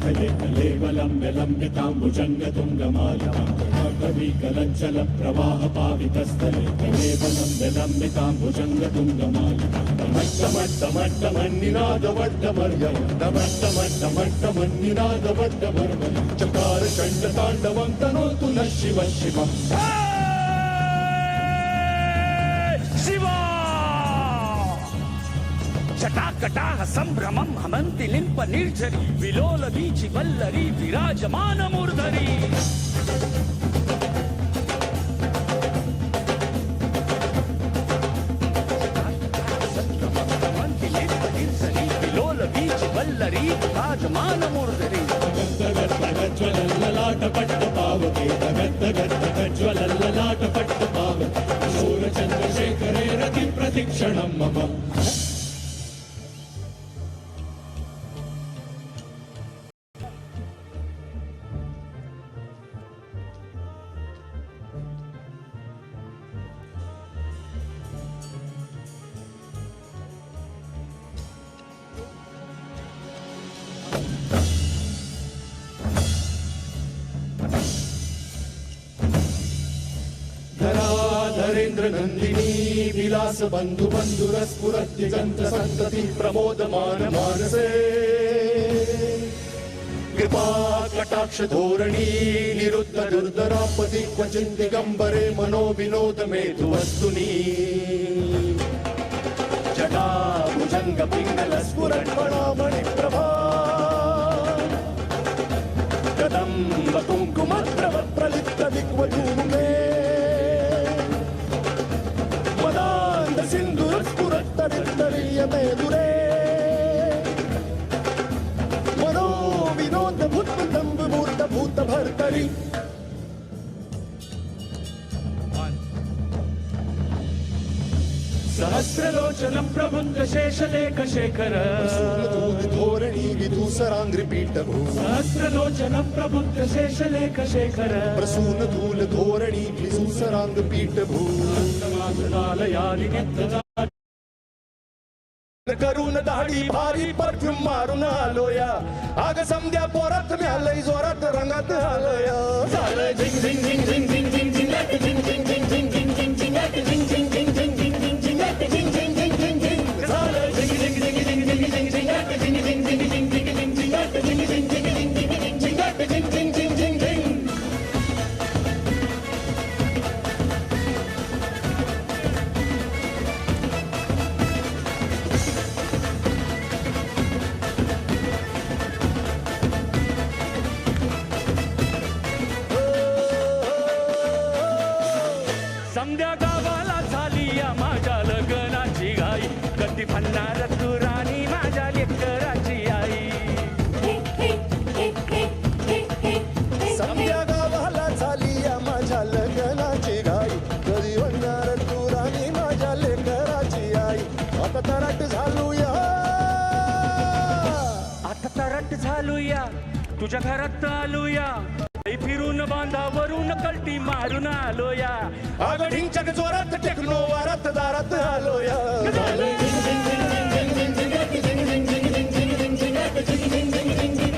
लम्ब्य लम्ब्यताम्बुजङ्गतुङ्गमालिकां कवीकलज्जलप्रवाहपावितस्थले लम्ब्य लम्बिताम्बुजङ्गतुङ्गमालिकां टमट्टमट्टमट्टमन्निनादवड्डमर्यं चकार चण्डताण्डवं तनोतु नः शिव शिवम् जटाकटाह संभ्रमं हमन्ति लिम्प निर्झरी विलोल वीचि वल्लरी विराजमान मूर्धरी विलोल वीचि वल्लरी विराजमान मूर्धरी ज्वलल्ललाटपट्टपावके ज्वलल्ललाटपट्टपावके शूरचन्द्रशेखरे रति प्रतीक्षणं मम धराधरेन्द्र नंदिनी विलास बंधु बंधुरस्फुरद्दिगंत संतति प्रमोदमान मानसे कृपा कटाक्ष धोरणी निरुद्ध दुर्धरापति क्वचिन् दिगंबरे मनो विनोद मेधु वस्तुनि जटा भुजंग पिंगल स्फुरन्मणि प्रभा कदम्ब कुंकुमद्रव प्रलिप्त दिग्वधूमे मेदुरे मनो विनोद भूत दंभ मूर्त भूत भर्तरी सहस्रलोचनं प्रबुद्ध शेषलेख शेखर धोरणी विधूसरांग्रिपीठभू सहस्रलोचनं प्रबुद्ध शेषलेख शेखर प्रसून धूल धोरणी विधूसरांगपीठभू करून दाढी भारी परफ्यूम मारून आलोया आग समध्या पोरात म्यालय जोरात रंगात आलोया झालं झिंग झिंग झिंग झिंग झिंग झिंग झिंगाट झिंग झिंग झिंग झिंग झिंग झिंग झिंगाट झिंग झिंग झिंग झिंग झिंग झिंग झिंगाट झिंग झिंग झिंग झिंग झिंग झालं झिंग झिंग झिंग झिंग झिंग झिंग झिंगाट झिंग झिंग झिंग झिंग झिंग झिंग झिंगाट झिंग झिंग झिंग झिंग झिंग झिंगाट झिंग झिंग झिंग झिंग झिंग समध्या गावाला झाली या माझ्या लग्नाची घाई कधी म्हणणार तू राणी माझ्या लेकराची आई समध्या गावाला झाली या माझ्या लग्नाची घाई कधी म्हणणार तू राणी माझ्या लेकराची आई आता तराट झालूया आता तरट झालूया तुझ्या घरात आलूया फिरून बांधावरून कलटी मारून आलोया आगढींच्या जोरात टेक्नो वारात दारात आलोया झिंग झिंग झिंग झिंग झिंग झिंग झिंग झिंग झिंग झिंग झिंग झिंग झिंग झिंग झिंग झिंग झिंग